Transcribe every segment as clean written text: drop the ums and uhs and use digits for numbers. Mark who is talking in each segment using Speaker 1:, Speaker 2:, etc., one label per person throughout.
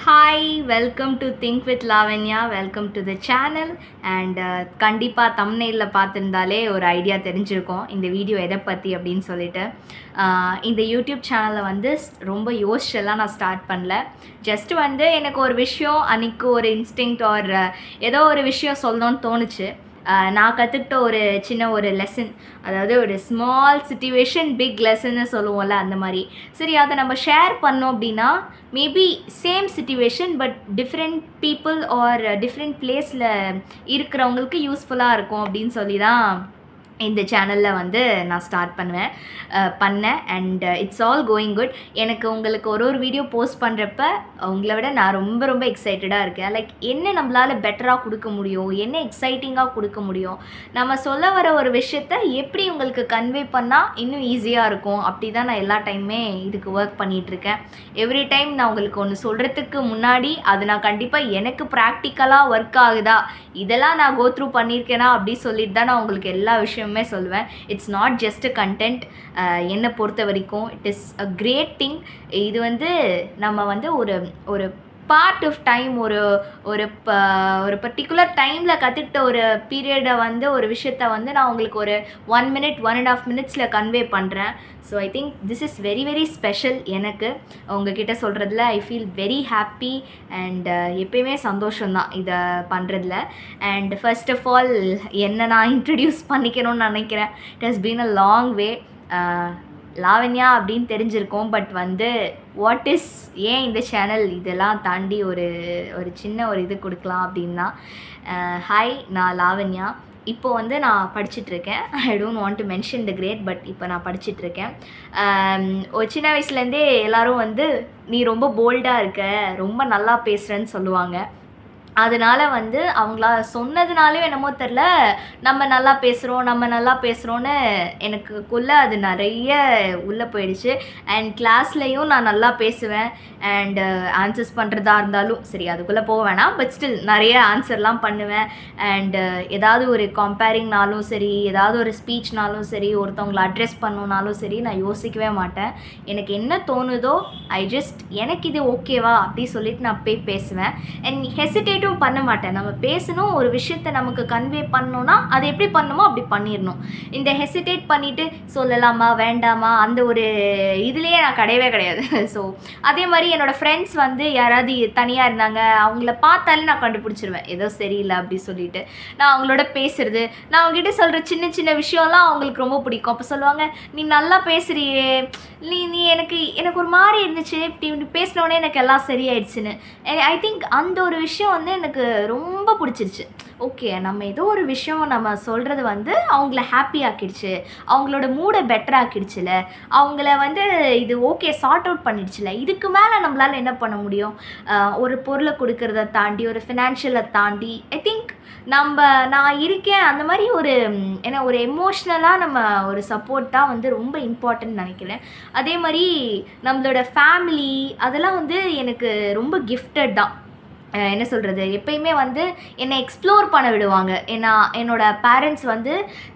Speaker 1: Hi welcome to think with Lavanya welcome to the channel and கண்டிப்பாக தம்ப்நெயிலில் பார்த்துருந்தாலே ஒரு idea தெரிஞ்சிருக்கும் இந்த வீடியோ எதை பற்றி அப்படின்னு சொல்லிட்டு இந்த யூடியூப் சேனலை வந்து ரொம்ப யோசிச்செல்லாம் நான் ஸ்டார்ட் பண்ணல. ஜஸ்ட் வந்து எனக்கு ஒரு விஷயம் அன்றைக்கி ஒரு இன்ஸ்டிங்க்ட் ஆர் ஏதோ ஒரு விஷயம் சொல்லணும்னு தோணுச்சு. நான் கற்றுக்கிட்ட ஒரு சின்ன ஒரு லெசன், அதாவது ஒரு ஸ்மால் சிச்சுவேஷன் பிக் லெசன்னு சொல்லுவோம்ல, அந்த மாதிரி. சரி, அதை நம்ம ஷேர் பண்ணோம் அப்படின்னா maybe same situation but different people are different பிளேஸில் இருக்கிறவங்களுக்கு யூஸ்ஃபுல்லாக இருக்கும் அப்படின்னு சொல்லி தான் இந்த சேனலில் வந்து நான் ஸ்டார்ட் பண்ணேன் and it's all going good. எனக்கு உங்களுக்கு ஒரு வீடியோ போஸ்ட் பண்ணுறப்ப உங்களை விட நான் ரொம்ப ரொம்ப எக்ஸைட்டடாக இருக்கேன். லைக் என்ன நம்மளால் பெட்டராக கொடுக்க முடியும், என்ன எக்ஸைட்டிங்காக கொடுக்க முடியும், நம்ம சொல்ல வர ஒரு விஷயத்த எப்படி உங்களுக்கு கன்வே பண்ணால் இன்னும் ஈஸியாக இருக்கும், அப்படி தான் நான் எல்லா டைமுமே இதுக்கு ஒர்க் பண்ணிகிட்ருக்கேன். எவ்ரி டைம் நான் உங்களுக்கு ஒன்று சொல்கிறதுக்கு முன்னாடி அது நான் கண்டிப்பாக எனக்கு ப்ராக்டிக்கலாக ஒர்க் ஆகுதா, இதெல்லாம் நான் கோத்ரூ பண்ணியிருக்கேனா அப்படி சொல்லிட்டு தான் நான் உங்களுக்கு எல்லா விஷயமுமே சொல்லுவேன். It's not just a content. என்னை பொறுத்த வரைக்கும் it is a great thing. இது வந்து நம்ம வந்து ஒரு ஒரு பார்ட் ஆஃப் டைம், ஒரு பர்டிகுலர் டைமில் கற்றுக்கிட்ட ஒரு பீரியடை வந்து ஒரு விஷயத்த வந்து நான் உங்களுக்கு ஒரு 1 minute 1.5 minutes கன்வே பண்ணுறேன். So I think this is very very special. எனக்கு உங்ககிட்ட சொல்கிறதுல I feel very happy and எப்பயுமே சந்தோஷம்தான் இதை பண்ணுறதுல. அண்ட் ஃபர்ஸ்ட் ஆஃப் ஆல் என்னை நான் இன்ட்ரடியூஸ் பண்ணிக்கணும்னு நினைக்கிறேன். It has been a long way. Lavanya அப்படின்னு தெரிஞ்சிருக்கோம், பட் வந்து வாட் இஸ், ஏன் இந்த சேனல், இதெல்லாம் தாண்டி ஒரு சின்ன ஒரு இது கொடுக்கலாம் அப்படின்னா, ஹாய், நான் லாவண்யா. இப்போ வந்து நான் படிச்சுட்ருக்கேன். I don't want to mention the grade, but இப்போ நான் படிச்சுட்ருக்கேன். ஒரு சின்ன வயசுலேருந்தே எல்லோரும் வந்து நீ ரொம்ப போல்டாக இருக்க, ரொம்ப நல்லா பேசுகிறேன்னு சொல்லுவாங்க. அதனால் வந்து அவங்களா சொன்னதுனாலையும் என்னமோ தெரில, நம்ம நல்லா பேசுகிறோன்னு எனக்குள்ளே அது நிறைய உள்ளே போயிடுச்சு. அண்ட் கிளாஸ்லேயும் நான் நல்லா பேசுவேன் அண்டு ஆன்சர்ஸ் பண்ணுறதா இருந்தாலும் சரி, அதுக்குள்ளே போக வேணாம், பட் ஸ்டில் நிறைய ஆன்சர்லாம் பண்ணுவேன். அண்டு ஏதாவது ஒரு கம்பேரிங்னாலும் சரி, ஏதாவது ஒரு ஸ்பீச்னாலும் சரி, ஒருத்தவங்களை அட்ரெஸ் பண்ணணுன்னாலும் சரி, நான் யோசிக்கவே மாட்டேன். எனக்கு என்ன தோணுதோ எனக்கு இது ஓகேவா அப்படி சொல்லிட்டு நான் போய் பேசுவேன். அண்ட் ஹெசிடேட்டும் பண்ண மாட்டேன். நம்ம பேசணும், ஒரு விஷயத்தை நமக்கு கன்வே பண்ணணும்னா அது எப்படி பண்ணணுமோ அப்படி பண்ணிடணும். இந்த ஹெசிடேட் பண்ணிவிட்டு சொல்லலாமா வேண்டாமா அந்த ஒரு இதுலேயே நான் கிடையாது. ஸோ அதே மாதிரி என்னோடய ஃப்ரெண்ட்ஸ் வந்து யாராவது தனியாக இருந்தாங்க, அவங்கள பார்த்தாலே நான் கண்டுபிடிச்சிருவேன் ஏதோ சரியில்லை அப்படி சொல்லிட்டு. நான் அவங்களோட பேசுகிறது, நான் அவங்ககிட்ட சொல்கிற சின்ன சின்ன விஷயம்லாம் அவங்களுக்கு ரொம்ப பிடிக்கும். அப்போ சொல்லுவாங்க, நீ நல்லா பேசுகிறியே, நீ எனக்கு ஒரு மாதிரி இருந்துச்சு, இப்படி பேசினோடனே எனக்கு எல்லாம் சரியாயிடுச்சுன்னு. ஐ திங்க் அந்த ஒரு விஷயம் வந்து எனக்கு ரொம்ப பிடிச்சிருச்சு. ஓகே, நம்ம ஏதோ ஒரு விஷயம் நம்ம சொல்கிறது வந்து அவங்கள ஹாப்பி ஆக்கிடுச்சு, அவங்களோட மூடை பெட்டர் ஆக்கிடுச்சுல, அவங்கள வந்து இது ஓகே சார்ட் அவுட் பண்ணிடுச்சுல, இதுக்கு மேலே நம்மளால் என்ன பண்ண முடியும்? ஒரு பொருளை கொடுக்கறத தாண்டி, ஒரு ஃபினான்ஷியலை தாண்டி ஐ திங்க் நான் இருக்கேன். அந்த மாதிரி ஒரு எமோஷ்னலாக நம்ம ஒரு சப்போர்ட் தான் வந்து ரொம்ப இம்பார்ட்டன்ட் நினைக்கிறேன். அதே மாதிரி நம்மளோட ஃபேமிலி அதெல்லாம் வந்து எனக்கு ரொம்ப கிஃப்டட் தான். என்ன சொல்கிறது, எப்பயுமே வந்து என்னை எக்ஸ்ப்ளோர் பண்ண விடுவாங்க. என்னோடய பேரண்ட்ஸ் வந்து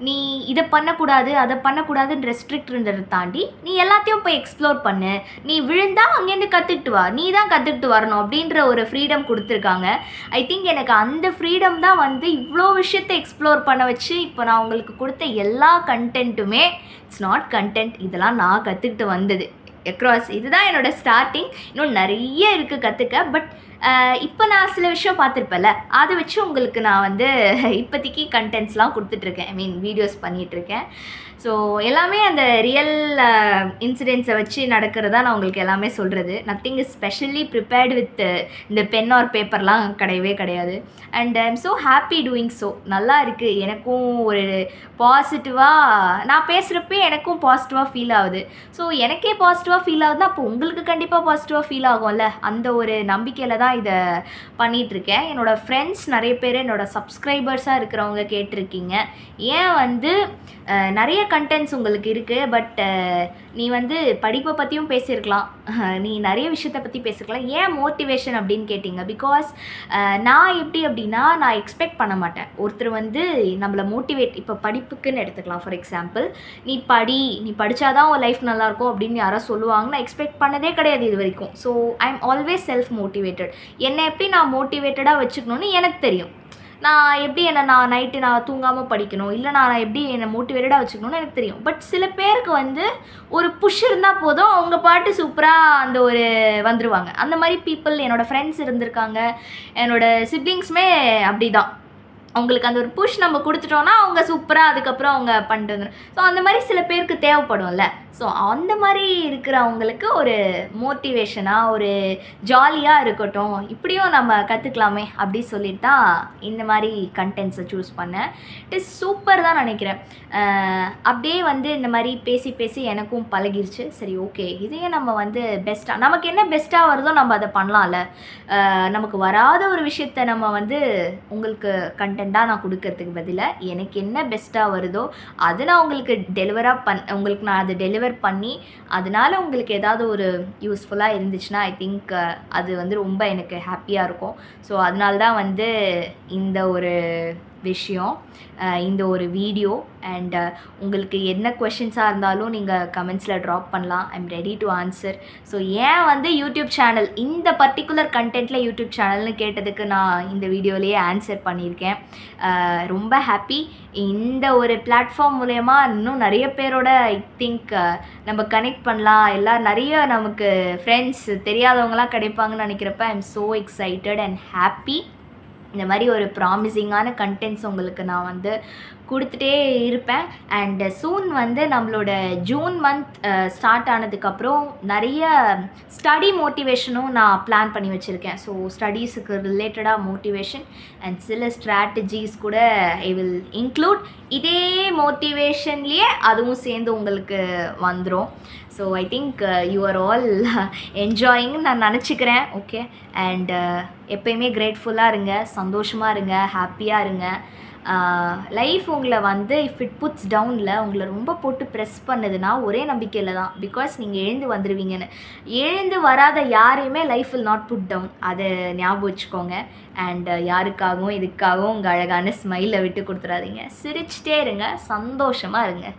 Speaker 1: நீ இதை பண்ணக்கூடாது அதை பண்ணக்கூடாதுன்னு ரெஸ்ட்ரிக்ட் இருந்ததை தாண்டி நீ எல்லாத்தையும் போய் எக்ஸ்ப்ளோர் பண்ணு, நீ விழுந்தால் அங்கேருந்து கற்றுக்கிட்டு வா, நீ தான் கற்றுக்கிட்டு வரணும் அப்படின்ற ஒரு ஃப்ரீடம் கொடுத்துருக்காங்க. ஐ திங்க் எனக்கு அந்த ஃப்ரீடம் தான் வந்து இவ்வளோ விஷயத்தை எக்ஸ்ப்ளோர் பண்ண வச்சு இப்போ நான் உங்களுக்கு கொடுத்த எல்லா கண்டென்ட்டுமே இட்ஸ் நாட் கண்டென்ட், இதெல்லாம் நான் கற்றுக்கிட்டு வந்தது அக்ராஸ். இதுதான் என்னோடய ஸ்டார்டிங். இன்னும் நிறைய இருக்குது கற்றுக்க. பட் இப்போ நான் சில விஷயம் பார்த்துருப்பேன்ல, அதை வச்சு உங்களுக்கு நான் வந்து இப்போதைக்கு கண்டென்ட்ஸ்லாம் கொடுத்துட்ருக்கேன். ஐ மீன் வீடியோஸ் பண்ணிகிட்ருக்கேன். ஸோ எல்லாமே அந்த ரியல் இன்சிடென்ட்ஸை வச்சு நடக்கிறதா நான் உங்களுக்கு எல்லாமே சொல்கிறது. Nothing is specially prepared with இந்த பென் ஆர் பேப்பர்லாம் கிடையாது. And I am so happy doing so. நல்லா இருக்குது. எனக்கும் ஒரு பாசிட்டிவாக நான் பேசுகிறப்பே எனக்கும் பாசிட்டிவாக ஃபீல் ஆகுது. ஸோ எனக்கே பாசிட்டிவாக ஃபீல் ஆகுதுன்னா அப்போ உங்களுக்கு கண்டிப்பாக பாசிட்டிவாக ஃபீல் ஆகும்ல, அந்த ஒரு நம்பிக்கையில் தான் இதை பண்ணிகிட்ருக்கேன். என்னோடய ஃப்ரெண்ட்ஸ் நிறைய பேர், என்னோடய சப்ஸ்கிரைபர்ஸாக இருக்கிறவங்க கேட்டிருக்கீங்க, ஏன் வந்து நிறைய கண்டென்ட்ஸ் உங்களுக்கு இருக்குது. பட் நீ வந்து படிப்பை பற்றியும் பேசியிருக்கலாம், நீ நிறைய விஷயத்தை பற்றி பேசியிருக்கலாம். ஏன் மோட்டிவேஷன் அப்படின்னு கேட்டிங்க. பிகாஸ் நான் எப்படி அப்படின்னா, நான் எக்ஸ்பெக்ட் பண்ண மாட்டேன் ஒருத்தர் வந்து நம்மளை மோட்டிவேட். இப்போ படிப்புக்குன்னு எடுத்துக்கலாம். ஃபார் எக்ஸாம்பிள், நீ படித்தாதான் உன் லைஃப் நல்லாயிருக்கும் அப்படின்னு யாரோ சொல்லுவாங்க. நான் எக்ஸ்பெக்ட் பண்ணதே கிடையாது இது வரைக்கும். So I am always self motivated. என்னை எப்படி நான் மோட்டிவேட்டடாக வச்சுக்கணும்னு எனக்கு தெரியும். நான் எப்படி நான் நைட்டு நான் தூங்காமல் படிக்கணும், இல்லை நான் எப்படி என்னை மோட்டிவேட்டடாக வச்சுக்கணும்னு எனக்கு தெரியும். பட் சில பேருக்கு வந்து ஒரு புஷ் இருந்தால் போதும், அவங்க பாட்டு சூப்பராக அந்த ஒரு வந்துடுவாங்க. அந்த மாதிரி பீப்புள் என்னோடய ஃப்ரெண்ட்ஸ் இருந்திருக்காங்க, என்னோடய சிப்ளிங்ஸுமே அப்படி தான். அவங்களுக்கு அந்த ஒரு புஷ் நம்ம கொடுத்துட்டோன்னா அவங்க சூப்பராக அதுக்கப்புறம் அவங்க பண்ணிட்டு வந்துடும். ஸோ அந்த மாதிரி சில பேருக்கு தேவைப்படும்ல. ஸோ அந்த மாதிரி இருக்கிறவங்களுக்கு ஒரு மோட்டிவேஷனாக, ஒரு ஜாலியாக இருக்கட்டும், இப்படியும் நம்ம கற்றுக்கலாமே அப்படி சொல்லிட்டு தான் இந்த மாதிரி கண்டென்ட்ஸை சூஸ் பண்ணேன். இட் இஸ் சூப்பர் தான் நினைக்கிறேன். அப்படியே வந்து இந்த மாதிரி பேசி பேசி எனக்கும் பழகிருச்சு. சரி, ஓகே, இதையே நம்ம வந்து பெஸ்ட்டாக, நமக்கு என்ன பெஸ்ட்டாக வருதோ நம்ம அதை பண்ணலாம்ல. நமக்கு வராத ஒரு விஷயத்தை நம்ம வந்து உங்களுக்கு கண்டென்ட்டாக நான் கொடுக்கறதுக்கு பதிலாக எனக்கு என்ன பெஸ்ட்டாக வருதோ அது நான் உங்களுக்கு உங்களுக்கு நான் அதை டெலிவர் பண்ணி அதனால் உங்களுக்கு ஏதாவது ஒரு யூஸ்ஃபுல்லாக இருந்துச்சுன்னா ஐ திங்க் அது வந்து ரொம்ப எனக்கு ஹாப்பியாக இருக்கும். ஸோ அதனால தான் வந்து இந்த ஒரு விஷயம், இந்த ஒரு வீடியோ. அண்ட் உங்களுக்கு என்ன கொஷின்ஸாக இருந்தாலும் நீங்கள் கமெண்ட்ஸில் ட்ராப் பண்ணலாம். I am ready to answer. So ஏன் வந்து யூடியூப் சேனல், இந்த பர்டிகுலர் கண்டென்ட்டில் யூடியூப் சேனல்னு கேட்டதுக்கு நான் இந்த வீடியோலேயே ஆன்சர் பண்ணியிருக்கேன். ரொம்ப ஹாப்பி. இந்த ஒரு பிளாட்ஃபார்ம் மூலயமா இன்னும் நிறைய பேரோட ஐ திங்க் நம்ம கனெக்ட் பண்ணலாம். எல்லாம் நிறைய நமக்கு ஃப்ரெண்ட்ஸ் தெரியாதவங்களாம் கிடைப்பாங்கன்னு நினைக்கிறப்ப I am so excited and happy. இந்த மாதிரி ஒரு ப்ராமிசிங்கான கண்டென்ட்ஸ் உங்களுக்கு நான் வந்து கொடுத்துட்டே இருப்பேன். அண்ட் சூன் வந்து நம்மளோட ஜூன் மந்த் ஸ்டார்ட் ஆனதுக்கப்புறம் நிறைய ஸ்டடி மோட்டிவேஷனும் நான் பிளான் பண்ணி வச்சுருக்கேன். ஸோ ஸ்டடீஸுக்கு ரிலேட்டடாக மோட்டிவேஷன் அண்ட் சில ஸ்ட்ராட்டஜிஸ் கூட ஐ வில் இன்க்ளூட். இதே மோட்டிவேஷன்லேயே அதுவும் சேர்ந்து உங்களுக்கு வந்துடும். So I think you are all என்ஜாயிங்னு நான் நினச்சிக்கிறேன். ஓகே, அண்ட் எப்பயுமே கிரேட்ஃபுல்லாக இருங்க, சந்தோஷமாக இருங்க, ஹாப்பியாக இருங்க. லைஃப் உங்களை வந்து இஃப் இட் புட்ஸ் டவுனில் உங்களை ரொம்ப போட்டு ப்ரெஸ் பண்ணுதுன்னா ஒரே நம்பிக்கையில் தான். பிகாஸ் நீங்கள் எழுந்து வந்துடுவீங்கன்னு. எழுந்து வராத யாரையுமே life will not put down. அதை ஞாபகம் வச்சுக்கோங்க. அண்ட் யாருக்காகவும் இதுக்காகவும் உங்கள் அழகான ஸ்மைலை விட்டு கொடுத்துடாதீங்க. சிரிச்சிட்டே இருங்க, சந்தோஷமாக இருங்க.